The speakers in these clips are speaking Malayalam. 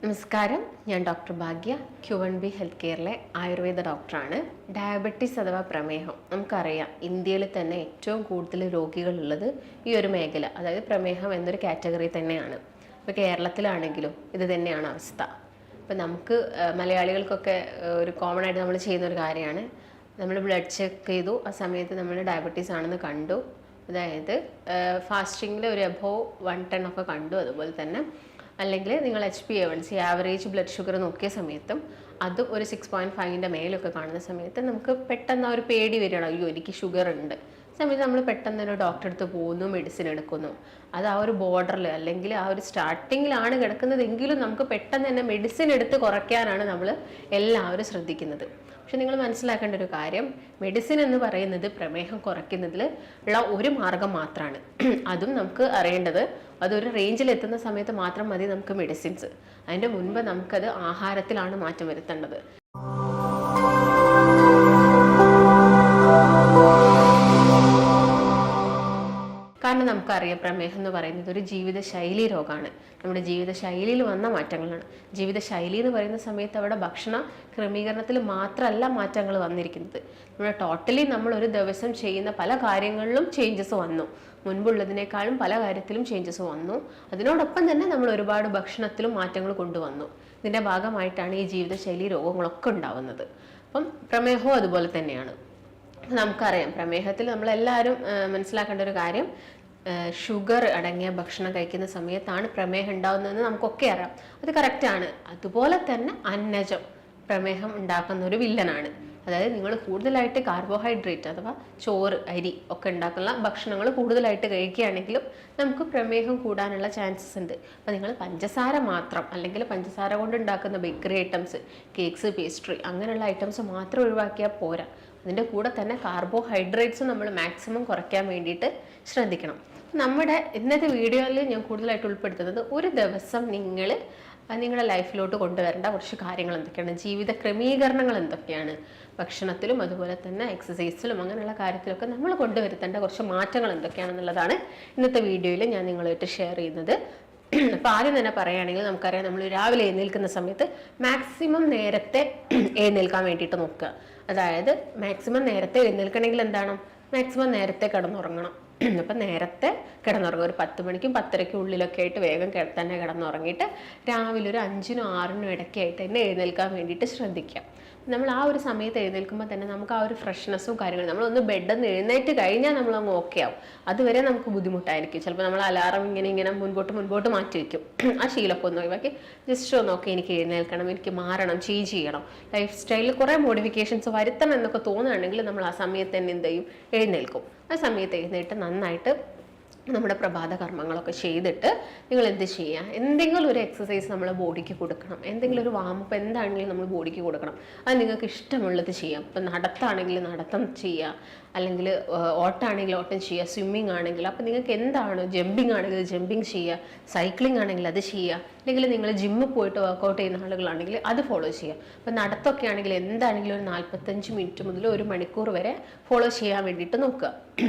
നമസ്കാരം, ഞാൻ ഡോക്ടർ ഭാഗ്യ, Q1B ഹെൽത്ത് കെയറിലെ ആയുർവേദ ഡോക്ടറാണ്. ഡയബറ്റീസ് അഥവാ പ്രമേഹം നമുക്കറിയാം, ഇന്ത്യയിൽ തന്നെ ഏറ്റവും കൂടുതൽ രോഗികളുള്ളത് ഈ ഒരു മേഖല, അതായത് പ്രമേഹം എന്നൊരു കാറ്റഗറി തന്നെയാണ്. ഇപ്പോൾ കേരളത്തിലാണെങ്കിലും ഇത് തന്നെയാണ് അവസ്ഥ. ഇപ്പം നമുക്ക് മലയാളികൾക്കൊക്കെ ഒരു കോമൺ ആയിട്ട് നമ്മൾ ചെയ്യുന്ന ഒരു കാര്യമാണ്, നമ്മൾ ബ്ലഡ് ചെക്ക് ചെയ്തു, ആ സമയത്ത് നമ്മൾ ഡയബറ്റീസ് ആണെന്ന് കണ്ടു, അതായത് ഫാസ്റ്റിങ്ങിൽ ഒരു എബോവ് 110 ഒക്കെ കണ്ടു. അതുപോലെ തന്നെ അല്ലെങ്കിൽ നിങ്ങൾ HbA1c ആവറേജ് ബ്ലഡ് ഷുഗർ നോക്കിയ സമയത്തും അത് ഒരു 6.5ൻ്റെ മേലൊക്കെ കാണുന്ന സമയത്ത് നമുക്ക് പെട്ടെന്ന് ആ ഒരു പേടി വരികയാണ്, അയ്യോ എനിക്ക് ഷുഗർ ഉണ്ട്. സമയത്ത് നമ്മൾ പെട്ടെന്ന് തന്നെ ഡോക്ടറെ അടുത്ത് പോകുന്നു, മെഡിസിൻ എടുക്കുന്നു. അത് ആ ഒരു ബോർഡറിൽ അല്ലെങ്കിൽ ആ ഒരു സ്റ്റാർട്ടിങ്ങിലാണ് കിടക്കുന്നതെങ്കിലും നമുക്ക് പെട്ടെന്ന് തന്നെ മെഡിസിൻ എടുത്ത് കുറയ്ക്കാനാണ് നമ്മൾ എല്ലാവരും ശ്രദ്ധിക്കുന്നത്. പക്ഷെ നിങ്ങൾ മനസ്സിലാക്കേണ്ട ഒരു കാര്യം, മെഡിസിൻ എന്ന് പറയുന്നത് പ്രമേഹം കുറയ്ക്കുന്നതിൽ ഉള്ള ഒരു മാർഗം മാത്രമാണ്. അതും നമുക്ക് അറിയേണ്ടത് അതൊരു റേഞ്ചിൽ എത്തുന്ന സമയത്ത് മാത്രം മതി നമുക്ക് മെഡിസിൻസ്. അതിൻ്റെ മുൻപ് നമുക്കത് ആഹാരത്തിലാണ് മാറ്റം വരുത്തേണ്ടത്. കാരണം നമുക്കറിയാം, പ്രമേഹം എന്ന് പറയുന്നത് ഒരു ജീവിതശൈലി രോഗമാണ്. നമ്മുടെ ജീവിതശൈലിയിൽ വന്ന മാറ്റങ്ങളാണ്. ജീവിതശൈലി എന്ന് പറയുന്ന സമയത്ത് അവിടെ ഭക്ഷണ ക്രമീകരണത്തിൽ മാത്രമല്ല മാറ്റങ്ങൾ വന്നിരിക്കുന്നത്. നമ്മുടെ ടോട്ടലി നമ്മൾ ഒരു ദിവസം ചെയ്യുന്ന പല കാര്യങ്ങളിലും ചേഞ്ചസ് വന്നു. മുൻപുള്ളതിനേക്കാളും പല കാര്യത്തിലും ചേഞ്ചസ് വന്നു. അതിനോടൊപ്പം തന്നെ നമ്മൾ ഒരുപാട് ഭക്ഷണത്തിലും മാറ്റങ്ങൾ കൊണ്ടുവന്നു. ഇതിൻ്റെ ഭാഗമായിട്ടാണ് ഈ ജീവിതശൈലി രോഗങ്ങളൊക്കെ ഉണ്ടാവുന്നത്. അപ്പം പ്രമേഹവും അതുപോലെ തന്നെയാണ്. നമുക്കറിയാം, പ്രമേഹത്തിൽ നമ്മളെല്ലാവരും മനസ്സിലാക്കേണ്ട ഒരു കാര്യം, ഷുഗർ അടങ്ങിയ ഭക്ഷണം കഴിക്കുന്ന സമയത്താണ് പ്രമേഹം ഉണ്ടാകുന്നതെന്ന് നമുക്കൊക്കെ അറിയാം. അത് കറക്റ്റാണ്. അതുപോലെ തന്നെ അന്നജം പ്രമേഹം ഉണ്ടാക്കുന്ന ഒരു വില്ലനാണ്. അതായത് നിങ്ങൾ കൂടുതലായിട്ട് കാർബോഹൈഡ്രേറ്റ് അഥവാ ചോറ്, അരി ഒക്കെ ഉണ്ടാക്കുന്ന ഭക്ഷണങ്ങൾ കൂടുതലായിട്ട് കഴിക്കുകയാണെങ്കിലും നമുക്ക് പ്രമേഹം കൂടാനുള്ള ചാൻസസ് ഉണ്ട്. അപ്പോൾ നിങ്ങൾ പഞ്ചസാര മാത്രം അല്ലെങ്കിൽ പഞ്ചസാര കൊണ്ട് ഉണ്ടാക്കുന്ന ബേക്കറി ഐറ്റംസ്, കേക്ക്സ്, പേസ്ട്രി അങ്ങനെയുള്ള ഐറ്റംസ് മാത്രം ഒഴിവാക്കിയാൽ പോരാ. അതിൻ്റെ കൂടെ തന്നെ കാർബോഹൈഡ്രേറ്റ്സ് നമ്മൾ മാക്സിമം കുറയ്ക്കാൻ വേണ്ടിയിട്ട് ശ്രദ്ധിക്കണം. നമ്മുടെ ഇന്നത്തെ വീഡിയോയിൽ ഞാൻ കൂടുതലായിട്ട് ഉൾപ്പെടുത്തുന്നത് ഒരു ദിവസം നിങ്ങൾ നിങ്ങളുടെ ലൈഫിലോട്ട് കൊണ്ടുവരേണ്ട കുറച്ച് കാര്യങ്ങൾ എന്തൊക്കെയാണ്, ജീവിത ക്രമീകരണങ്ങൾ എന്തൊക്കെയാണ്, ഭക്ഷണത്തിലും അതുപോലെ തന്നെ എക്സസൈസിലും അങ്ങനെയുള്ള കാര്യത്തിലൊക്കെ നമ്മൾ കൊണ്ടുവരുത്തേണ്ട കുറച്ച് മാറ്റങ്ങൾ എന്തൊക്കെയാണെന്നുള്ളതാണ് ഇന്നത്തെ വീഡിയോയിൽ ഞാൻ നിങ്ങളുമായിട്ട് ഷെയർ ചെയ്യുന്നത്. അപ്പോൾ ആദ്യം തന്നെ പറയുകയാണെങ്കിൽ നമുക്കറിയാം, നമ്മൾ രാവിലെ എഴുന്നേൽക്കുന്ന സമയത്ത് മാക്സിമം നേരത്തെ എഴുന്നേൽക്കാൻ വേണ്ടിയിട്ട് നോക്കുക. അതായത് മാക്സിമം നേരത്തെ എഴുന്നേൽക്കണമെങ്കിൽ എന്താണ്, മാക്സിമം നേരത്തെ കിടന്നുറങ്ങണം. അപ്പം നേരത്തെ കിടന്നുറങ്ങുക, ഒരു 10 മണിക്കും 10:30ക്കും ഉള്ളിലൊക്കെ ആയിട്ട് വേഗം തന്നെ കിടന്നുറങ്ങിയിട്ട് രാവിലെ ഒരു 5നും 6നും ഇടയ്ക്കായിട്ട് തന്നെ എഴുന്നേൽക്കാൻ വേണ്ടിയിട്ട് ശ്രദ്ധിക്കാം. നമ്മൾ ആ ഒരു സമയത്ത് എഴുന്നേൽക്കുമ്പോൾ തന്നെ നമുക്ക് ആ ഒരു ഫ്രഷ്നെസ്സും കാര്യങ്ങളും, നമ്മളൊന്ന് ബെഡിൽ നിന്ന് എഴുന്നേറ്റ് കഴിഞ്ഞാൽ നമ്മളങ്ങ് ഓക്കെ ആവും. അതുവരെ നമുക്ക് ബുദ്ധിമുട്ടായിരിക്കും. ചിലപ്പോൾ നമ്മൾ അലാറം ഇങ്ങനെ മുൻപോട്ട് മാറ്റി വയ്ക്കും. ആ ശീലമൊക്കെ ഒന്ന് ഒഴിവാക്കി ജസ്റ്റ് ഒന്ന് ഓക്കെ, എനിക്ക് എഴുന്നേൽക്കണം, എനിക്ക് മാറണം, ചേഞ്ച് ചെയ്യണം, ലൈഫ് സ്റ്റൈലിൽ കുറേ മോഡിഫിക്കേഷൻസ് വരുത്തണം എന്നൊക്കെ തോന്നുകയാണെങ്കിൽ നമ്മൾ ആ സമയത്ത് തന്നെ എന്ത് ചെയ്യും, എഴുന്നേൽക്കും. ആ സമയത്ത് എഴുന്നേറ്റ് നന്നായിട്ട് നമ്മുടെ പ്രഭാത കർമ്മങ്ങളൊക്കെ ചെയ്തിട്ട് നിങ്ങൾ എന്ത് ചെയ്യുക, എന്തെങ്കിലും ഒരു എക്സസൈസ് നമ്മൾ ബോഡിക്ക് കൊടുക്കണം. എന്തെങ്കിലും ഒരു വാമപ്പ് എന്താണെങ്കിലും നമ്മൾ ബോഡിക്ക് കൊടുക്കണം. അത് നിങ്ങൾക്ക് ഇഷ്ടമുള്ളത് ചെയ്യാം. ഇപ്പം നടത്താണെങ്കിൽ നടത്തം ചെയ്യുക, അല്ലെങ്കിൽ ഓട്ടാണെങ്കിൽ ഓട്ടം ചെയ്യുക, സ്വിമ്മിങ് ആണെങ്കിൽ അപ്പം നിങ്ങൾക്ക് എന്താണ്, ജമ്പിങ് ആണെങ്കിൽ ജമ്പിങ് ചെയ്യുക, സൈക്ലിംഗ് ആണെങ്കിൽ അത് ചെയ്യുക, അല്ലെങ്കിൽ നിങ്ങൾ ജിമ്മിൽ പോയിട്ട് വർക്കൗട്ട് ചെയ്യുന്ന ആളുകളാണെങ്കിൽ അത് ഫോളോ ചെയ്യുക. അപ്പം നടത്തമൊക്കെ ആണെങ്കിൽ എന്താണെങ്കിലും ഒരു 45 മിനിറ്റ് മുതൽ 1 മണിക്കൂർ വരെ ഫോളോ ചെയ്യാൻ വേണ്ടിയിട്ട് നോക്കുക.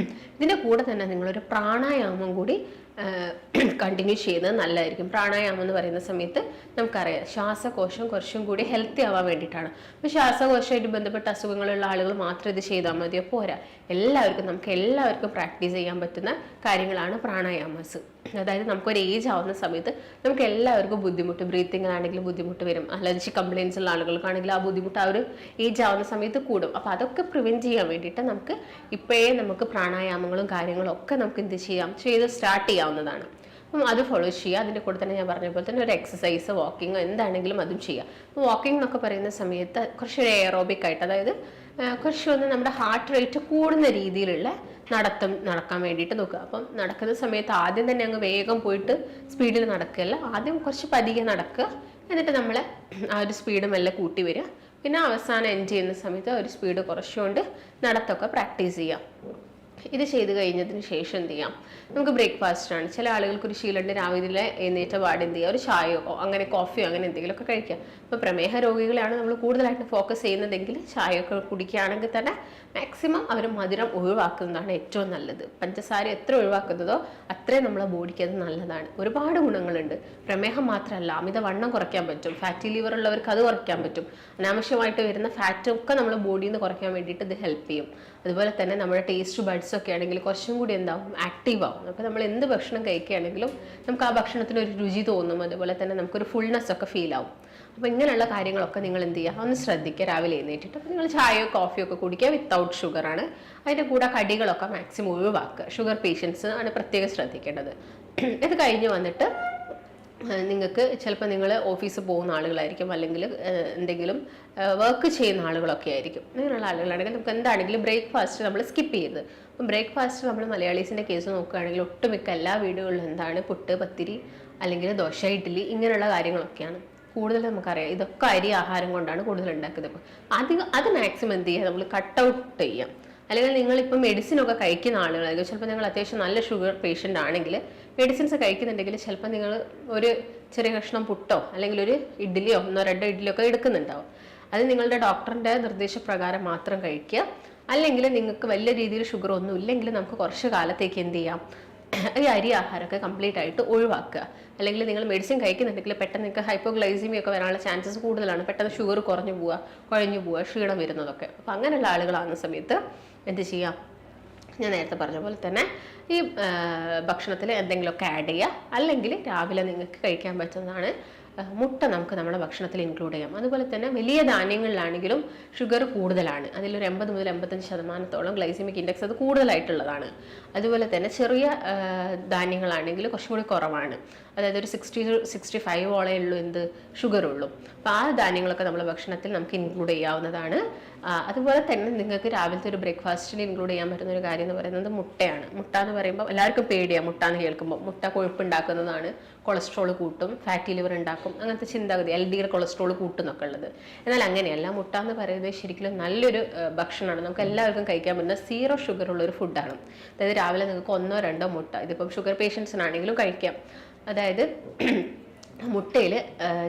ഇതിൻ്റെ കൂടെ തന്നെ നിങ്ങളൊരു പ്രാണായാമം കൂടി കണ്ടിന്യൂ ചെയ്യുന്നത് നല്ലതായിരിക്കും. പ്രാണായാമം എന്ന് പറയുന്ന സമയത്ത് നമുക്കറിയാം, ശ്വാസകോശം കുറച്ചും കൂടി ഹെൽത്തി ആവാൻ വേണ്ടിയിട്ടാണ്. അപ്പോൾ ശ്വാസകോശമായിട്ട് ബന്ധപ്പെട്ട അസുഖങ്ങളുള്ള ആളുകൾ മാത്രം ഇത് ചെയ്താൽ മതിയോ, പോരാ. നമുക്ക് എല്ലാവർക്കും പ്രാക്ടീസ് ചെയ്യാൻ പറ്റുന്ന കാര്യങ്ങളാണ് പ്രാണായാമസ്. അതായത് നമുക്കൊരു ഏജ് ആവുന്ന സമയത്ത് നമുക്ക് എല്ലാവർക്കും ബുദ്ധിമുട്ട്, ബ്രീത്തിങ്ങിനാണെങ്കിലും ബുദ്ധിമുട്ട് വരും. അലർജി കംപ്ലയിൻസ് ഉള്ള ആളുകൾക്കാണെങ്കിൽ ആ ബുദ്ധിമുട്ട് ആ ഒരു ഏജ് ആവുന്ന സമയത്ത് കൂടും. അപ്പോൾ അതൊക്കെ പ്രിവെൻറ്റ് ചെയ്യാൻ വേണ്ടിയിട്ട് നമുക്ക് ഇപ്പോഴേ നമുക്ക് പ്രാണായാമങ്ങളും കാര്യങ്ങളും ഒക്കെ നമുക്ക് എന്ത് ചെയ്യാം, ചെയ്ത് സ്റ്റാർട്ട് ചെയ്യാവുന്നതാണ്. അപ്പം അത് ഫോളോ ചെയ്യുക. അതിൻ്റെ കൂടെ തന്നെ ഞാൻ പറഞ്ഞ പോലെ തന്നെ ഒരു എക്സസൈസ്, വാക്കിങ്ങോ എന്താണെങ്കിലും അതും ചെയ്യുക. അപ്പോൾ വാക്കിംഗ് എന്നൊക്കെ പറയുന്ന സമയത്ത് കുറച്ചൊരു എയറോബിക് ആയിട്ട്, അതായത് കുറച്ചൊന്ന് നമ്മുടെ ഹാർട്ട് റേറ്റ് കൂടുന്ന രീതിയിലുള്ള നടക്കാൻ വേണ്ടിയിട്ട് നോക്കുക. അപ്പം നടക്കുന്ന സമയത്ത് ആദ്യം തന്നെ അങ്ങ് വേഗം പോയിട്ട് സ്പീഡിൽ നടക്കുകയല്ല, ആദ്യം കുറച്ച് പതിയെ നടക്കുക. എന്നിട്ട് നമ്മൾ ആ ഒരു സ്പീഡ് മെല്ലെ കൂട്ടി വരിക. പിന്നെ അവസാനം എൻഡ് ചെയ്യുന്ന സമയത്ത് ഒരു സ്പീഡ് കുറച്ചുകൊണ്ട് നടത്തമൊക്കെ പ്രാക്ടീസ് ചെയ്യുക. ഇത് ചെയ്ത് കഴിഞ്ഞതിന് ശേഷം എന്ത് ചെയ്യാം, നമുക്ക് ബ്രേക്ക്ഫാസ്റ്റ് ആണ്. ചില ആളുകൾക്ക് ഒരു ശീലമുണ്ട് രാവിലെ എഴുന്നേറ്റ പാട് എന്ത് ചെയ്യുക, ഒരു ചായയോ അങ്ങനെ കോഫിയോ അങ്ങനെ എന്തെങ്കിലുമൊക്കെ കഴിക്കാം. ഇപ്പോൾ പ്രമേഹ രോഗികളാണ് നമ്മൾ കൂടുതലായിട്ട് ഫോക്കസ് ചെയ്യുന്നതെങ്കിൽ ചായയൊക്കെ കുടിക്കുകയാണെങ്കിൽ തന്നെ മാക്സിമം അവർ മധുരം ഒഴിവാക്കുന്നതാണ് ഏറ്റവും നല്ലത്. പഞ്ചസാര എത്ര ഒഴിവാക്കുന്നതോ അത്രയും നമ്മളെ ബോഡിക്ക് അത് നല്ലതാണ്. ഒരുപാട് ഗുണങ്ങളുണ്ട്. പ്രമേഹം മാത്രമല്ല, അമിതവണ്ണം കുറയ്ക്കാൻ പറ്റും. ഫാറ്റി ലിവർ ഉള്ളവർക്ക് അത് കുറയ്ക്കാൻ പറ്റും. അനാവശ്യമായിട്ട് വരുന്ന ഫാറ്റും ഒക്കെ നമ്മളെ ബോഡിയിൽ നിന്ന് കുറയ്ക്കാൻ വേണ്ടിയിട്ട് ഇത് ഹെൽപ്പ് ചെയ്യും. അതുപോലെ തന്നെ നമ്മുടെ ടേസ്റ്റ് ബഡ്സ് ഒക്കെ ആണെങ്കിൽ കുറച്ചും കൂടി എന്താവും, ആക്റ്റീവ് ആവും. അപ്പോൾ നമ്മൾ എന്ത് ഭക്ഷണം കഴിക്കുകയാണെങ്കിലും നമുക്ക് ആ ഭക്ഷണത്തിന് ഒരു രുചി തോന്നും. അതുപോലെ തന്നെ നമുക്കൊരു ഫുൾനെസ് ഒക്കെ ഫീൽ ആവും. അപ്പോൾ ഇങ്ങനെയുള്ള കാര്യങ്ങളൊക്കെ നിങ്ങൾ എന്ത് ചെയ്യുക, ഒന്ന് ശ്രദ്ധിക്കുക രാവിലെ എഴുന്നേറ്റിട്ട്. അപ്പോൾ നിങ്ങൾ ചായയോ കോഫിയോ ഒക്കെ കുടിക്കുക, വിത്തൗട്ട് ഷുഗറാണ്. അതിൻ്റെ കൂടെ കടികളൊക്കെ മാക്സിമം ഒഴിവാക്കുക. ഷുഗർ പേഷ്യൻസ് ആണ് പ്രത്യേകം ശ്രദ്ധിക്കേണ്ടത്. ഇത് കഴിഞ്ഞ് വന്നിട്ട് നിങ്ങൾക്ക് ചിലപ്പോൾ നിങ്ങൾ ഓഫീസിൽ പോകുന്ന ആളുകളായിരിക്കും, അല്ലെങ്കിൽ എന്തെങ്കിലും വർക്ക് ചെയ്യുന്ന ആളുകളൊക്കെ ആയിരിക്കും. അങ്ങനെയുള്ള ആളുകളാണെങ്കിൽ നമുക്ക് എന്താണെങ്കിലും ബ്രേക്ക്ഫാസ്റ്റ് നമ്മൾ സ്കിപ്പ് ചെയ്യരുത്. അപ്പം ബ്രേക്ക്ഫാസ്റ്റ് നമ്മൾ മലയാളീസിൻ്റെ കേസ് നോക്കുകയാണെങ്കിൽ ഒട്ടുമിക്ക എല്ലാ വീടുകളിലും എന്താണ്, പുട്ട്, പത്തിരി അല്ലെങ്കിൽ ദോശ, ഇഡ്ഡലി ഇങ്ങനെയുള്ള കാര്യങ്ങളൊക്കെയാണ് കൂടുതൽ. നമുക്കറിയാം ഇതൊക്കെ അരി ആഹാരം കൊണ്ടാണ് കൂടുതൽ ഉണ്ടാക്കുന്നത്. അപ്പോൾ അത് മാക്സിമം എന്ത് ചെയ്യുക, നമ്മൾ കട്ട് ഔട്ട് ചെയ്യാം. അല്ലെങ്കിൽ നിങ്ങളിപ്പോൾ മെഡിസിനൊക്കെ കഴിക്കുന്ന ആളുകളായിരിക്കും. ചിലപ്പോൾ നിങ്ങൾ അത്യാവശ്യം നല്ല ഷുഗർ പേഷ്യൻ്റ് ആണെങ്കിൽ മെഡിസിൻസ് കഴിക്കുന്നുണ്ടെങ്കിൽ ചിലപ്പോൾ നിങ്ങൾ ഒരു ചെറിയ കഷ്ണം പുട്ടോ അല്ലെങ്കിൽ ഒരു ഇഡ്ഡലിയോ 1-2 ഇഡ്ഡലിയോ ഒക്കെ എടുക്കുന്നുണ്ടാവും. അത് നിങ്ങളുടെ ഡോക്ടറിൻ്റെ നിർദ്ദേശപ്രകാരം മാത്രം കഴിക്കുക. അല്ലെങ്കിൽ നിങ്ങൾക്ക് വലിയ രീതിയിൽ ഷുഗർ ഒന്നും ഇല്ലെങ്കിൽ നമുക്ക് കുറച്ച് കാലത്തേക്ക് എന്ത് ചെയ്യാം, ഈ അരി ആഹാരമൊക്കെ കംപ്ലീറ്റ് ആയിട്ട് ഒഴിവാക്കുക. അല്ലെങ്കിൽ നിങ്ങൾ മെഡിസിൻ കഴിക്കുന്നുണ്ടെങ്കിൽ പെട്ടെന്ന് നിങ്ങൾക്ക് ഹൈപ്പോഗ്ലൈസിമിയ ഒക്കെ വരാനുള്ള ചാൻസസ് കൂടുതലാണ്. പെട്ടെന്ന് ഷുഗർ കുഴഞ്ഞു പോവുക, ക്ഷീണം വരുന്നതൊക്കെ. അപ്പോൾ അങ്ങനെയുള്ള ആളുകളാകുന്ന സമയത്ത് എന്ത് ചെയ്യാം, ഞാൻ നേരത്തെ പറഞ്ഞ പോലെ തന്നെ ഈ ഭക്ഷണത്തിൽ എന്തെങ്കിലുമൊക്കെ ആഡ് ചെയ്യുക. അല്ലെങ്കിൽ രാവിലെ നിങ്ങൾക്ക് കഴിക്കാൻ പറ്റുന്നതാണ് മുട്ട നമുക്ക് നമ്മുടെ ഭക്ഷണത്തിൽ ഇൻക്ലൂഡ് ചെയ്യാം. അതുപോലെ തന്നെ വലിയ ധാന്യങ്ങളിലാണെങ്കിലും ഷുഗർ കൂടുതലാണ്. അതിലൊരു 80 മുതൽ 85% ഗ്ലൈസിമിക് ഇൻഡെക്സ് അത് കൂടുതലായിട്ടുള്ളതാണ്. അതുപോലെ തന്നെ ചെറിയ ധാന്യങ്ങളാണെങ്കിൽ കുറച്ചും കൂടി കുറവാണ്. അതായത് ഒരു 60 to 65 ഉള്ളൂ എന്ത് ഷുഗർ ഉള്ളൂ. അപ്പോൾ ആ ധാന്യങ്ങളൊക്കെ നമ്മുടെ ഭക്ഷണത്തിൽ നമുക്ക് ഇൻക്ലൂഡ് ചെയ്യാവുന്നതാണ്. അതുപോലെ തന്നെ നിങ്ങൾക്ക് രാവിലത്തെ ഒരു ബ്രേക്ക്ഫാസ്റ്റിന് ഇൻക്ലൂഡ് ചെയ്യാൻ പറ്റുന്ന ഒരു കാര്യം എന്ന് പറയുന്നത് മുട്ടയാണ്. മുട്ട എന്ന് പറയുമ്പോൾ എല്ലാവർക്കും പേടിയാണ് മുട്ട എന്ന് കേൾക്കുമ്പോൾ. മുട്ട കൊഴുപ്പുണ്ടാക്കുന്നതാണ്, കൊളസ്ട്രോൾ കൂട്ടും, ഫാറ്റി ലിവർ ഉണ്ടാക്കും, അങ്ങനത്തെ ചിന്താഗതി, LDL കൊളസ്ട്രോൾ കൂട്ടുന്നൊക്കെ ഉള്ളത്. എന്നാൽ അങ്ങനെയല്ല. മുട്ട എന്ന് പറയുന്നത് ശരിക്കും നല്ലൊരു ഭക്ഷണമാണ്. നമുക്ക് എല്ലാവർക്കും കഴിക്കാൻ പറ്റുന്ന 0 ഷുഗർ ഉള്ള ഒരു ഫുഡാണ്. അതായത് രാവിലെ നിങ്ങൾക്ക് 1-2 മുട്ട, ഇതിപ്പം ഷുഗർ പേഷ്യൻസിനാണെങ്കിലും കഴിക്കാം. അതായത് മുട്ടയിൽ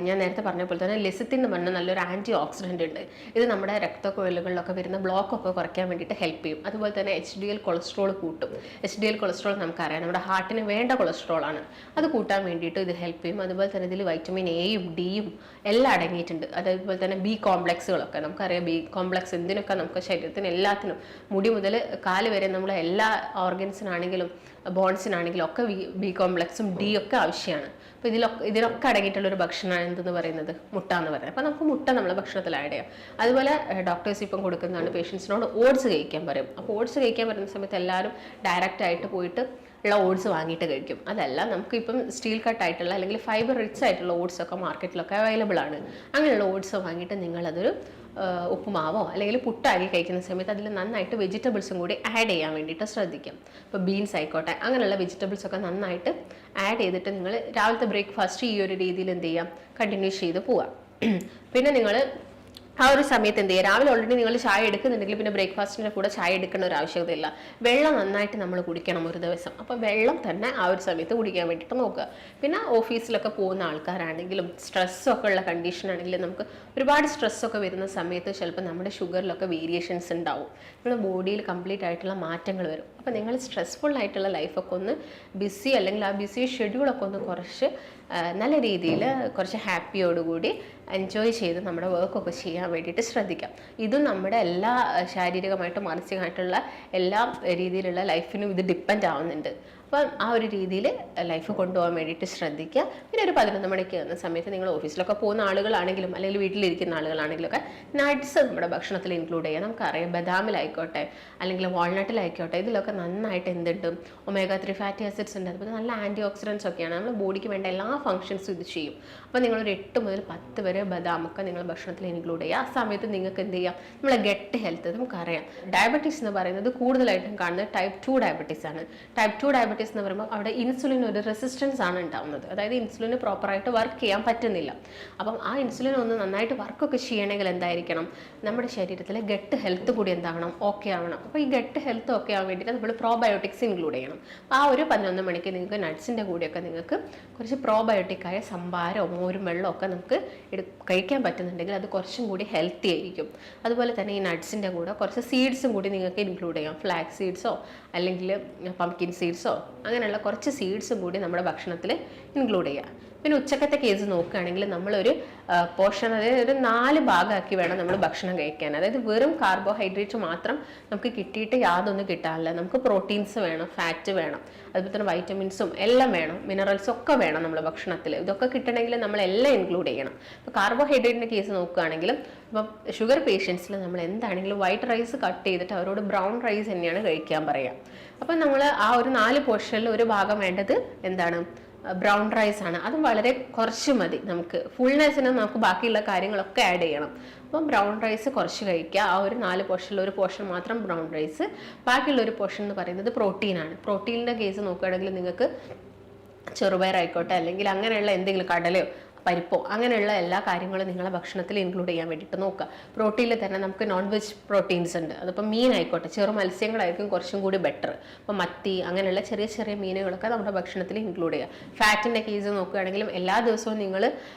ഞാൻ നേരത്തെ പറഞ്ഞ പോലെ തന്നെ ലെസിത്തിൻ എന്ന് പറഞ്ഞാൽ നല്ലൊരു ആൻറ്റി ഓക്സിഡൻ്റ് ഉണ്ട്. ഇത് നമ്മുടെ രക്തക്കുഴലുകളിലൊക്കെ വരുന്ന ബ്ലോക്കൊക്കെ കുറയ്ക്കാൻ വേണ്ടിയിട്ട് ഹെൽപ്പ് ചെയ്യും. അതുപോലെ തന്നെ HDL കൊളസ്ട്രോൾ കൂട്ടും. HDL കൊളസ്ട്രോൾ നമുക്കറിയാം നമ്മുടെ ഹാർട്ടിന് വേണ്ട കൊളസ്ട്രോളാണ്. അത് കൂട്ടാൻ വേണ്ടിയിട്ട് ഇത് ഹെൽപ്പ് ചെയ്യും. അതുപോലെ തന്നെ ഇതിൽ വൈറ്റമിൻ എയും ഡിയും എല്ലാം അടങ്ങിയിട്ടുണ്ട്. അതേപോലെ തന്നെ B കോംപ്ലക്സുകളൊക്കെ നമുക്കറിയാം. B കോംപ്ലക്സ് എന്തിനൊക്കെ നമുക്ക് ശരീരത്തിന് എല്ലാത്തിനും, മുടി മുതൽ കാല് വരെ നമ്മളെ എല്ലാ ഓർഗൻസിനാണെങ്കിലും ബോൺസിനാണെങ്കിലും ഒക്കെ B കോംപ്ലക്സും D ഒക്കെ ആവശ്യമാണ്. അപ്പോൾ ഇതിലൊക്കെ അടങ്ങിയിട്ടുള്ളൊരു ഭക്ഷണമാണ് എന്തെന്ന് പറയുന്നത് മുട്ട എന്ന് പറയുന്നത്. അപ്പോൾ നമുക്ക് മുട്ട നമ്മളെ ഭക്ഷണത്തിൽ ആഡ് ചെയ്യാം. അതുപോലെ ഡോക്ടേഴ്സ് ഇപ്പം കൊടുക്കുന്നതാണ് പേഷ്യൻസിനോട് ഓട്സ് കഴിക്കാൻ പറയും. അപ്പോൾ ഓട്സ് കഴിക്കാൻ പറയുന്ന സമയത്ത് എല്ലാവരും ഡയറക്റ്റ് ആയിട്ട് പോയിട്ട് ഉള്ള ഓട്സ് വാങ്ങിയിട്ട് കഴിക്കും. അതല്ല, നമുക്കിപ്പം സ്റ്റീൽ കട്ട് ആയിട്ടുള്ള അല്ലെങ്കിൽ ഫൈബർ റിച്ച് ആയിട്ടുള്ള ഓട്സ് ഒക്കെ മാർക്കറ്റിലൊക്കെ അവൈലബിൾ ആണ്. അങ്ങനെയുള്ള ഓട്സ് വാങ്ങിയിട്ട് നിങ്ങളതൊരു ഉപ്പുമാവോ അല്ലെങ്കിൽ പുട്ടാക്കി കഴിക്കുന്ന സമയത്ത് അതിൽ നന്നായിട്ട് വെജിറ്റബിൾസും കൂടി ആഡ് ചെയ്യാൻ വേണ്ടിയിട്ട് ശ്രദ്ധിക്കാം. ഇപ്പോൾ ബീൻസ് ആയിക്കോട്ടെ, അങ്ങനെയുള്ള വെജിറ്റബിൾസ് ഒക്കെ നന്നായിട്ട് ആഡ് ചെയ്തിട്ട് നിങ്ങൾ രാവിലത്തെ ബ്രേക്ക്ഫാസ്റ്റ് ഈ ഒരു രീതിയിൽ എന്ത് ചെയ്യാം, കണ്ടിന്യൂ ചെയ്ത് പോവാം. പിന്നെ നിങ്ങൾ ആ ഒരു സമയത്ത് എന്ത് ചെയ്യുക, രാവിലെ ഓൾറെഡി നിങ്ങൾ ചായ എടുക്കുന്നുണ്ടെങ്കിൽ പിന്നെ ബ്രേക്ക്ഫാസ്റ്റിൻ്റെ കൂടെ ചായ എടുക്കേണ്ട ഒരു ആവശ്യകതയില്ല. വെള്ളം നന്നായിട്ട് നമ്മൾ കുടിക്കണം ഒരു ദിവസം. അപ്പോൾ വെള്ളം തന്നെ ആ ഒരു സമയത്ത് കുടിക്കാൻ വേണ്ടിയിട്ട് നോക്കുക. പിന്നെ ഓഫീസിലൊക്കെ പോകുന്ന ആൾക്കാരാണെങ്കിലും സ്ട്രെസ്സൊക്കെ ഉള്ള കണ്ടീഷനാണെങ്കിലും നമുക്ക് ഒരുപാട് സ്ട്രെസ്സൊക്കെ വരുന്ന സമയത്ത് ചിലപ്പോൾ നമ്മുടെ ഷുഗറിലൊക്കെ വേരിയേഷൻസ് ഉണ്ടാവും. നമ്മുടെ ബോഡിയിൽ കംപ്ലീറ്റ് ആയിട്ടുള്ള മാറ്റങ്ങൾ വരും. അപ്പോൾ നിങ്ങൾ സ്ട്രെസ്ഫുൾ ആയിട്ടുള്ള ലൈഫൊക്കെ ഒന്ന് ബിസി അല്ലെങ്കിൽ ആ ബിസി ഷെഡ്യൂളൊക്കെ ഒന്ന് കുറച്ച് നല്ല രീതിയിൽ കുറച്ച് ഹാപ്പിയോടുകൂടി എൻജോയ് ചെയ്ത് നമ്മുടെ വർക്കൊക്കെ ചെയ്യാൻ വേണ്ടിയിട്ട് ശ്രദ്ധിക്കാം. ഇതും നമ്മുടെ എല്ലാ ശാരീരികമായിട്ടും മാനസികമായിട്ടുള്ള എല്ലാ രീതിയിലുള്ള ലൈഫിനും ഇത് ഡിപ്പെൻഡ് ആവുന്നുണ്ട്. അപ്പം ആ ഒരു രീതിയിൽ ലൈഫ് കൊണ്ടുപോകാൻ വേണ്ടിയിട്ട് ശ്രദ്ധിക്കുക. പിന്നെ ഒരു 11 മണിക്ക് വന്ന സമയത്ത് നിങ്ങൾ ഓഫീസിലൊക്കെ പോകുന്ന ആളുകളാണെങ്കിലും അല്ലെങ്കിൽ വീട്ടിലിരിക്കുന്ന ആളുകളാണെങ്കിലും ഒക്കെ നട്ട്സ് നമ്മുടെ ഭക്ഷണത്തിൽ ഇൻക്ലൂഡ് ചെയ്യുക. നമുക്കറിയാം ബദാമിലായിക്കോട്ടെ അല്ലെങ്കിൽ വാൾനട്ടിലായിക്കോട്ടെ, ഇതിലൊക്കെ നന്നായിട്ട് എന്തുണ്ട്, omega-3 ഫാറ്റി ആസിഡ്സ് ഉണ്ട്. അതുപോലെ നല്ല ആൻറ്റി ഓക്സിഡൻസ് ഒക്കെയാണ്. നമ്മുടെ ബോഡിക്ക് വേണ്ട എല്ലാ ഫംഗ്ഷൻസും ഇത് ചെയ്യും. അപ്പോൾ നിങ്ങളൊരു 8 മുതൽ 10 വരെ ബദാമൊക്കെ നിങ്ങൾ ഭക്ഷണത്തിൽ ഇൻക്ലൂഡ് ചെയ്യുക. ആ സമയത്ത് നിങ്ങൾക്ക് എന്ത് ചെയ്യാം, നമ്മളെ ഗട്ട് ഹെൽത്ത് നമുക്കറിയാം. ഡയബറ്റീസ് എന്ന് പറയുന്നത് കൂടുതലായിട്ടും കാണുന്നത് ടൈപ്പ് 2 ഡയബറ്റീസ് ആണ്. ടൈപ്പ് 2 ഡയബറ്റീസ് പ്രോബയോട്ടിക്സ് എന്ന് പറയുമ്പോൾ അവിടെ ഇൻസുലിൻ ഒരു റെസിസ്റ്റൻസ് ആണ് ഉണ്ടാവുന്നത്. അതായത് ഇൻസുലിന് പ്രോപ്പറായിട്ട് വർക്ക് ചെയ്യാൻ പറ്റുന്നില്ല. അപ്പം ആ ഇൻസുലിൻ ഒന്ന് നന്നായിട്ട് വർക്കൊക്കെ ചെയ്യണമെങ്കിൽ എന്തായിരിക്കണം, നമ്മുടെ ശരീരത്തിലെ ഗട്ട് ഹെൽത്ത് കൂടി എന്താവണം, ഓക്കെ ആവണം. അപ്പോൾ ഈ ഗട്ട് ഹെൽത്ത് ഓക്കെ ആവാൻ വേണ്ടിയിട്ട് നമ്മൾ പ്രോബയോട്ടിക്സ് ഇൻക്ലൂഡ് ചെയ്യണം. ആ ഒരു 11 മണിക്ക് നിങ്ങൾക്ക് നട്ട്സിൻ്റെ കൂടെയൊക്കെ നിങ്ങൾക്ക് കുറച്ച് പ്രോബയോട്ടിക്കായ സംഭാരമോ മോരും വെള്ളമോ ഒക്കെ നമുക്ക് കഴിക്കാൻ പറ്റുന്നുണ്ടെങ്കിൽ അത് കുറച്ചും കൂടി ഹെൽത്തി ആയിരിക്കും. അതുപോലെ തന്നെ ഈ നട്ട്സിൻ്റെ കൂടെ കുറച്ച് സീഡ്സും കൂടി നിങ്ങൾക്ക് ഇൻക്ലൂഡ് ചെയ്യാം. ഫ്ലാക്സ് സീഡ്സോ അല്ലെങ്കിൽ പംകിൻ സീഡ്സോ അങ്ങനെയുള്ള കുറച്ച് സീഡ്സും കൂടി നമ്മുടെ ഭക്ഷണത്തിൽ ഇൻക്ലൂഡ് ചെയ്യുക. പിന്നെ ഉച്ചക്കത്തെ കേസ് നോക്കുകയാണെങ്കിൽ നമ്മളൊരു പോർഷൻ, അതായത് ഒരു 4 ഭാഗമാക്കി വേണം നമ്മൾ ഭക്ഷണം കഴിക്കാൻ. അതായത് വെറും കാർബോഹൈഡ്രേറ്റ് മാത്രം നമുക്ക് കിട്ടിയിട്ട് യാതൊന്നും കിട്ടാനില്ല. നമുക്ക് പ്രോട്ടീൻസ് വേണം, ഫാറ്റ് വേണം, അതുപോലെ തന്നെ വൈറ്റമിൻസും എല്ലാം വേണം, മിനറൽസും ഒക്കെ വേണം നമ്മുടെ ഭക്ഷണത്തിൽ. ഇതൊക്കെ കിട്ടണമെങ്കിൽ നമ്മളെല്ലാം ഇൻക്ലൂഡ് ചെയ്യണം. ഇപ്പോൾ കാർബോഹൈഡ്രേറ്റിൻ്റെ കേസ് നോക്കുകയാണെങ്കിലും ഇപ്പം ഷുഗർ പേഷ്യൻസിൽ നമ്മൾ എന്താണെങ്കിലും വൈറ്റ് റൈസ് കട്ട് ചെയ്തിട്ട് അവരോട് ബ്രൗൺ റൈസ് തന്നെയാണ് കഴിക്കാൻ പറയുക. അപ്പം നമ്മൾ ആ ഒരു 4 പോർഷനിൽ ഒരു ഭാഗം വേണ്ടത് എന്താണ്, ബ്രൗൺ റൈസ് ആണ്. അതും വളരെ കുറച്ച് മതി. നമുക്ക് ഫുൾനെസ്സിന് നമുക്ക് ബാക്കിയുള്ള കാര്യങ്ങളൊക്കെ ആഡ് ചെയ്യണം. അപ്പം ബ്രൗൺ റൈസ് കുറച്ച് കഴിക്കുക. ആ ഒരു 4 പോർഷനിൽ ഒരു പോർഷൻ മാത്രം ബ്രൗൺ റൈസ്, ബാക്കിയുള്ള ഒരു പോർഷൻ എന്ന് പറയുന്നത് പ്രോട്ടീനാണ്. പ്രോട്ടീനിൻ്റെ കേസ് നോക്കുകയാണെങ്കിൽ നിങ്ങൾക്ക് ചെറുപയർ ആയിക്കോട്ടെ അല്ലെങ്കിൽ അങ്ങനെയുള്ള എന്തെങ്കിലും കടലയോ പരിപ്പോ അങ്ങനെയുള്ള എല്ലാ കാര്യങ്ങളും നിങ്ങളെ ഭക്ഷണത്തിൽ ഇൻക്ലൂഡ് ചെയ്യാൻ വേണ്ടിയിട്ട് നോക്കുക. പ്രോട്ടീനിൽ തന്നെ നമുക്ക് നോൺ വെജ് പ്രോട്ടീൻസ് ഉണ്ട്. അതിപ്പോൾ മീൻ ആയിക്കോട്ടെ, ചെറു മത്സ്യങ്ങളായിരിക്കും കുറച്ചും കൂടി ബെറ്റർ. അപ്പോൾ മത്തി അങ്ങനെയുള്ള ചെറിയ ചെറിയ മീനുകളൊക്കെ നമ്മുടെ ഭക്ഷണത്തിൽ ഇൻക്ലൂഡ് ചെയ്യുക. ഫാറ്റിൻ്റെ കേസ് നോക്കുകയാണെങ്കിലും എല്ലാ ദിവസവും നിങ്ങൾ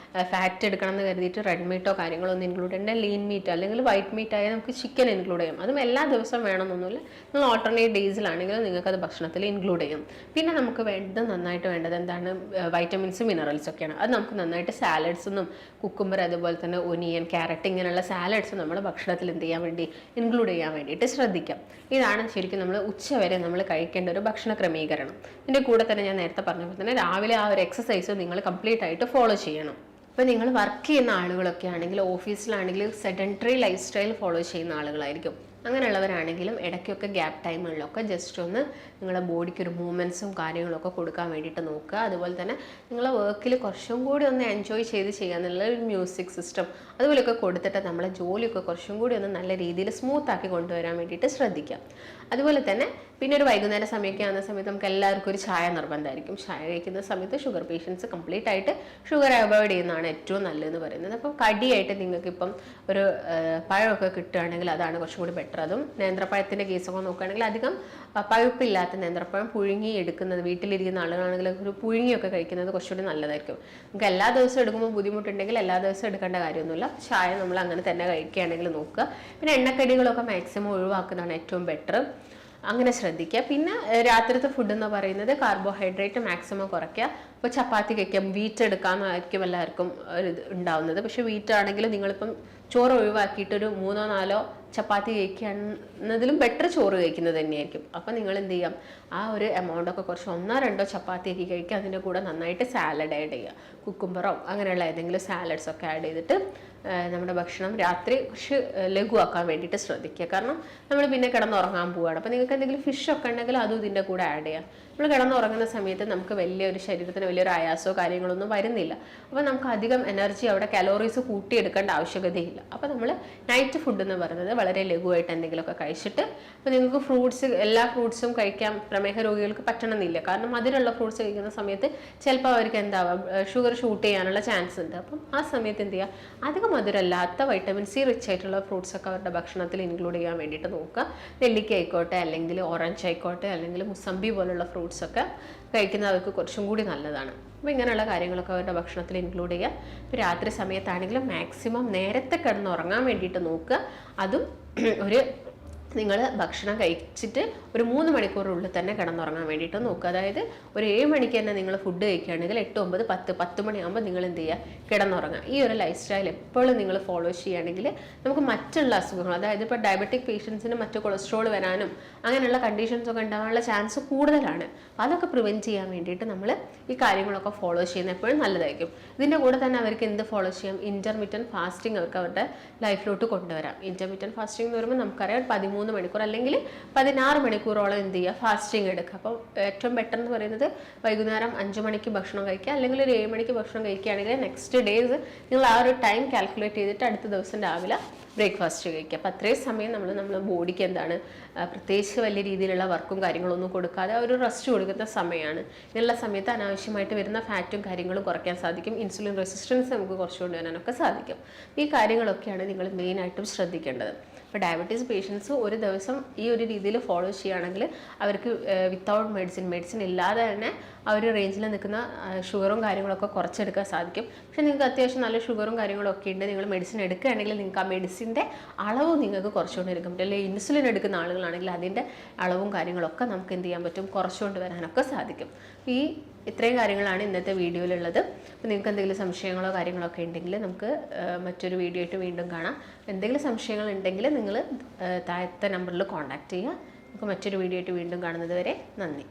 ഫാറ്റ് എടുക്കണം എന്ന് കരുതിയിട്ട് റെഡ് മീറ്റോ കാര്യങ്ങളോ ഒന്നും ഇൻക്ലൂഡ് ചെയ്യേണ്ട. ലീൻ മീറ്റ് അല്ലെങ്കിൽ വൈറ്റ് മീറ്റ് ആയാൽ നമുക്ക് ചിക്കൻ ഇൻക്ലൂഡ് ചെയ്യാം. അതും എല്ലാ ദിവസവും വേണമെന്നൊന്നുമില്ല. നിങ്ങൾ ഓൾട്ടർനേറ്റ് ഡേയ്സിലാണെങ്കിലും നിങ്ങൾക്കത് ഭക്ഷണത്തിൽ ഇൻക്ലൂഡ് ചെയ്യും. പിന്നെ നമുക്ക് വേണ്ടത് നന്നായിട്ട് വേണ്ടത് എന്താണ്, വൈറ്റമിൻസും മിനറൽസും ഒക്കെയാണ്. അത് നമുക്ക് നന്നായിട്ട് സാലഡ്സൊന്നും കുക്കുംബർ അതുപോലെ തന്നെ ഒനിയൻ ക്യാരറ്റ് ഇങ്ങനെയുള്ള സാലഡ്സ് നമ്മുടെ ഭക്ഷണത്തിൽ എന്ത് ചെയ്യാൻ വേണ്ടി ഇൻക്ലൂഡ് ചെയ്യാൻ വേണ്ടിയിട്ട് ശ്രദ്ധിക്കാം. ഇതാണ് ശരിക്കും നമ്മൾ ഉച്ചവരെ നമ്മൾ കഴിക്കേണ്ട ഒരു ഭക്ഷണ ക്രമീകരണം. ഇതിൻ്റെ കൂടെ തന്നെ ഞാൻ നേരത്തെ പറഞ്ഞപ്പോൾ തന്നെ രാവിലെ ആ ഒരു എക്സസൈസ് നിങ്ങൾ കംപ്ലീറ്റ് ആയിട്ട് ഫോളോ ചെയ്യണം. ഇപ്പോൾ നിങ്ങൾ വർക്ക് ചെയ്യുന്ന ആളുകളൊക്കെ ആണെങ്കിൽ ഓഫീസിലാണെങ്കിൽ സെഡൻറ്ററി ലൈഫ് സ്റ്റൈൽ ഫോളോ ചെയ്യുന്ന ആളുകളായിരിക്കും. അങ്ങനെയുള്ളവരാണെങ്കിലും ഇടയ്ക്കൊക്കെ ഗ്യാപ്പ് ടൈമുകളിലൊക്കെ ജസ്റ്റ് ഒന്ന് നിങ്ങളുടെ ബോഡിക്ക് ഒരു മൂവ്മെൻറ്റ്സും കാര്യങ്ങളൊക്കെ കൊടുക്കാൻ വേണ്ടിയിട്ട് നോക്കുക. അതുപോലെ തന്നെ നിങ്ങളെ വർക്കിൽ കുറച്ചും കൂടി ഒന്ന് എൻജോയ് ചെയ്ത് ചെയ്യാന്നുള്ള ഒരു മ്യൂസിക് സിസ്റ്റം അതുപോലെയൊക്കെ കൊടുത്തിട്ട് നമ്മളെ ജോലിയൊക്കെ കുറച്ചും കൂടി ഒന്ന് നല്ല രീതിയിൽ സ്മൂത്താക്കി കൊണ്ടുവരാൻ വേണ്ടിയിട്ട് ശ്രദ്ധിക്കാം. അതുപോലെ തന്നെ പിന്നെ ഒരു വൈകുന്നേരം സമയമൊക്കെ ആകുന്ന സമയത്ത് നമുക്ക് എല്ലാവർക്കും ഒരു ചായ നിർബന്ധമായിരിക്കും. ചായ കഴിക്കുന്ന സമയത്ത് ഷുഗർ പേഷ്യൻസ് കംപ്ലീറ്റ് ആയിട്ട് ഷുഗർ അവോയ്ഡ് ചെയ്യുന്നതാണ് ഏറ്റവും നല്ലതെന്ന് പറയുന്നത്. അപ്പോൾ കടിയായിട്ട് നിങ്ങൾക്ക് ഇപ്പം ഒരു പഴമൊക്കെ കിട്ടുകയാണെങ്കിൽ അതാണ് കുറച്ചും കൂടി ബെറ്റർ. അതും നേന്ത്രപ്പഴത്തിൻ്റെ കേസൊക്കെ നോക്കുകയാണെങ്കിൽ അധികം പഴുപ്പില്ലാത്ത നേന്ത്രപ്പഴം പുഴുങ്ങി എടുക്കുന്നത്, വീട്ടിലിരിക്കുന്ന ആളുകളാണെങ്കിൽ ഒരു പുഴുങ്ങിയൊക്കെ കഴിക്കുന്നത് കുറച്ചുകൂടി നല്ലതായിരിക്കും. നമുക്ക് എല്ലാ ദിവസവും എടുക്കുമ്പോൾ ബുദ്ധിമുട്ടുണ്ടെങ്കിൽ എല്ലാ ദിവസവും എടുക്കേണ്ട കാര്യമൊന്നുമില്ല. ചായ നമ്മൾ അങ്ങനെ തന്നെ കഴിക്കുകയാണെങ്കിൽ നോക്കുക. പിന്നെ എണ്ണക്കടികളൊക്കെ മാക്സിമം ഒഴിവാക്കുന്നതാണ് ഏറ്റവും ബെറ്റർ. അങ്ങനെ ശ്രദ്ധിക്കുക. പിന്നെ രാത്രിത്തെ ഫുഡ് എന്ന് പറയുന്നത് കാർബോഹൈഡ്രേറ്റ് മാക്സിമം കുറയ്ക്കുക. ഇപ്പോൾ ചപ്പാത്തി കഴിക്കാം, വീറ്റ് എടുക്കാമെന്നായിരിക്കും എല്ലാവർക്കും ഒരു ഉണ്ടാവുന്നത്. പക്ഷേ വീറ്റ് ആണെങ്കിൽ നിങ്ങളിപ്പം ചോറ് ഒഴിവാക്കിയിട്ട് ഒരു 3-4 ചപ്പാത്തി കഴിക്കുന്നതിലും ബെറ്റർ ചോറ് കഴിക്കുന്നത് തന്നെയായിരിക്കും. അപ്പം നിങ്ങൾ എന്ത് ചെയ്യാം, ആ ഒരു എമൗണ്ടൊക്കെ കുറച്ച് 1-2 ചപ്പാത്തിയൊക്കെ കഴിക്കുക. അതിൻ്റെ കൂടെ നന്നായിട്ട് സാലഡ് ആഡ് ചെയ്യുക. കുക്കുംബറോ അങ്ങനെയുള്ള ഏതെങ്കിലും സാലഡ്സ് ഒക്കെ ആഡ് ചെയ്തിട്ട് നമ്മുടെ ഭക്ഷണം രാത്രി കുറച്ച് ലഘുവാക്കാൻ വേണ്ടിയിട്ട് ശ്രദ്ധിക്കുക. കാരണം നമ്മൾ പിന്നെ കിടന്നുറങ്ങാൻ പോവുകയാണ്. അപ്പോൾ നിങ്ങൾക്ക് എന്തെങ്കിലും ഫിഷൊക്കെ ഉണ്ടെങ്കിൽ അതും ഇതിൻ്റെ കൂടെ ആഡ് ചെയ്യാം. നമ്മൾ കിടന്നുറങ്ങുന്ന സമയത്ത് നമുക്ക് വലിയൊരു ശരീരത്തിന് വലിയൊരു ആയാസമോ കാര്യങ്ങളൊന്നും വരുന്നില്ല. അപ്പോൾ നമുക്ക് അധികം എനർജി അവിടെ കലോറീസ് കൂട്ടിയെടുക്കേണ്ട ആവശ്യകതയില്ല. അപ്പോൾ നമ്മൾ നൈറ്റ് ഫുഡ് എന്ന് പറയുന്നത് വളരെ ലഘുവായിട്ട് എന്തെങ്കിലുമൊക്കെ കഴിച്ചിട്ട്, അപ്പോൾ നിങ്ങൾക്ക് ഫ്രൂട്ട്സ് എല്ലാ ഫ്രൂട്ട്സും കഴിക്കാൻ പ്രമേഹ രോഗികൾക്ക് പറ്റണമെന്നില്ല. കാരണം അതിലുള്ള ഫ്രൂട്ട്സ് കഴിക്കുന്ന സമയത്ത് ചിലപ്പോൾ അവർക്ക് എന്താവാം ഷുഗർ ഷൂട്ട് ചെയ്യാനുള്ള ചാൻസ് ഉണ്ട്. അപ്പം ആ സമയത്ത് എന്ത് ചെയ്യുക, അധികം മധുരമല്ലാത്ത വൈറ്റമിൻ സി റിച്ച് ആയിട്ടുള്ള ഫ്രൂട്ട്സ് ഒക്കെ അവരുടെ ഭക്ഷണത്തിൽ ഇൻക്ലൂഡ് ചെയ്യാൻ വേണ്ടിയിട്ട് നോക്കുക. നെല്ലിക്ക ആയിക്കോട്ടെ അല്ലെങ്കിൽ ഓറഞ്ച് ആയിക്കോട്ടെ അല്ലെങ്കിൽ മുസമ്പി പോലുള്ള ഫ്രൂട്ട്സ് ഒക്കെ കഴിക്കുന്നത് അവർക്ക് കുറച്ചും കൂടി നല്ലതാണ്. അപ്പോൾ ഇങ്ങനെയുള്ള കാര്യങ്ങളൊക്കെ അവരുടെ ഭക്ഷണത്തിൽ ഇൻക്ലൂഡ് ചെയ്യുക. ഇപ്പോൾ രാത്രി സമയത്താണെങ്കിലും മാക്സിമം നേരത്തെ കിടന്നുറങ്ങാൻ വേണ്ടിയിട്ട് നോക്കുക. അതും ഒരു നിങ്ങൾ ഭക്ഷണം കഴിച്ചിട്ട് ഒരു 3 മണിക്കൂറിനുള്ളിൽ തന്നെ കിടന്നുറങ്ങാൻ വേണ്ടിയിട്ട് നോക്കുക. അതായത് ഒരു 7 മണിക്ക് തന്നെ നിങ്ങൾ ഫുഡ് കഴിക്കുകയാണെങ്കിൽ 8, 9, 10 മണിയാകുമ്പോൾ നിങ്ങൾ എന്ത് ചെയ്യുക, കിടന്നുറങ്ങുക. ഈ ഒരു ലൈഫ് സ്റ്റൈൽ എപ്പോഴും നിങ്ങൾ ഫോളോ ചെയ്യുകയാണെങ്കിൽ നമുക്ക് മറ്റുള്ള അസുഖങ്ങൾ, അതായത് ഇപ്പോൾ ഡയബറ്റിക് പേഷ്യൻസിന് മറ്റു കൊളസ്ട്രോൾ വരാനും അങ്ങനെയുള്ള കണ്ടീഷൻസ് ഒക്കെ ഉണ്ടാകാനുള്ള ചാൻസ് കൂടുതലാണ്. അതൊക്കെ പ്രിവെൻറ്റ് ചെയ്യാൻ വേണ്ടിയിട്ട് നമ്മൾ ഈ കാര്യങ്ങളൊക്കെ ഫോളോ ചെയ്യുന്നത് എപ്പോഴും നല്ലതായിരിക്കും. ഇതിൻ്റെ കൂടെ തന്നെ അവർക്ക് എന്ത് ഫോളോ ചെയ്യാം, ഇൻ്റർമീഡിയറ്റ് ഫാസ്റ്റിംഗ് അവർക്ക് അവരുടെ ലൈഫിലോട്ട് കൊണ്ടുവരാം. ഇൻ്റർമീഡിയറ്റ് ഫാസ്റ്റിംഗ് എന്ന് പറയുമ്പോൾ നമുക്കറിയാം 13 മണിക്കൂർ അല്ലെങ്കിൽ 16 മണിക്കൂറോളം എന്ത് ചെയ്യുക, ഫാസ്റ്റിംഗ് എടുക്കുക. അപ്പോൾ ഏറ്റവും ബെറ്റർ എന്ന് പറയുന്നത് വൈകുന്നേരം 5 മണിക്ക് ഭക്ഷണം കഴിക്കുക അല്ലെങ്കിൽ ഒരു 7 മണിക്ക് ഭക്ഷണം കഴിക്കുകയാണെങ്കിൽ നെക്സ്റ്റ് ഡേയ്സ് നിങ്ങൾ ആ ഒരു ടൈം കാൽക്കുലേറ്റ് ചെയ്തിട്ട് അടുത്ത ദിവസം രാവിലെ ബ്രേക്ക്ഫാസ്റ്റ് കഴിക്കുക. അപ്പോൾ അത്രയും സമയം നമ്മുടെ ബോഡിക്ക് എന്താണ് പ്രത്യേകിച്ച് വലിയ രീതിയിലുള്ള വർക്കും കാര്യങ്ങളൊന്നും കൊടുക്കാതെ ഒരു റെസ്റ്റ് കൊടുക്കുന്ന സമയമാണ്. ഇതിനുള്ള സമയത്ത് അനാവശ്യമായിട്ട് വരുന്ന ഫാറ്റും കാര്യങ്ങളും കുറയ്ക്കാൻ സാധിക്കും. ഇൻസുലിൻ റെസിസ്റ്റൻസ് നമുക്ക് കുറച്ച് കൊണ്ടുവരാനൊക്കെ സാധിക്കും. ഈ കാര്യങ്ങളൊക്കെയാണ് നിങ്ങൾ മെയിനായിട്ടും ശ്രദ്ധിക്കേണ്ടത്. ഇപ്പോൾ ഡയബറ്റീസ് പേഷ്യൻസ് ഒരു ദിവസം ഈ ഒരു രീതിയിൽ ഫോളോ ചെയ്യുകയാണെങ്കിൽ അവർക്ക് വിത്തൗട്ട് മെഡിസിൻ ഇല്ലാതെ തന്നെ ആ ഒരു റേഞ്ചിൽ നിൽക്കുന്ന ഷുഗറും കാര്യങ്ങളൊക്കെ കുറച്ചെടുക്കാൻ സാധിക്കും. പക്ഷേ നിങ്ങൾക്ക് അത്യാവശ്യം നല്ല ഷുഗറും കാര്യങ്ങളൊക്കെ ഉണ്ട്, നിങ്ങൾ മെഡിസിൻ എടുക്കുകയാണെങ്കിൽ നിങ്ങൾക്ക് ആ മെഡിസിൻ്റെ അളവ് നിങ്ങൾക്ക് കുറച്ചുകൊണ്ട് എടുക്കാൻ പറ്റും. അല്ലെങ്കിൽ ഇൻസുലിൻ എടുക്കുന്ന ആളുകളാണെങ്കിൽ അതിൻ്റെ അളവും കാര്യങ്ങളൊക്കെ നമുക്ക് എന്ത് ചെയ്യാൻ പറ്റും, കുറച്ചുകൊണ്ട് വരാനൊക്കെ സാധിക്കും. ഇത്രയും കാര്യങ്ങളാണ് ഇന്നത്തെ വീഡിയോയിലുള്ളത്. അപ്പോൾ നിങ്ങൾക്ക് എന്തെങ്കിലും സംശയങ്ങളോ കാര്യങ്ങളൊക്കെ ഉണ്ടെങ്കിൽ നമുക്ക് മറ്റൊരു വീഡിയോ ആയിട്ട് വീണ്ടും കാണാം. എന്തെങ്കിലും സംശയങ്ങൾ ഉണ്ടെങ്കിൽ നിങ്ങൾ താഴത്തെ നമ്പറിൽ കോൺടാക്റ്റ് ചെയ്യുക. നമുക്ക് മറ്റൊരു വീഡിയോ ആയിട്ട് വീണ്ടും കാണുന്നത് വരെ നന്ദി.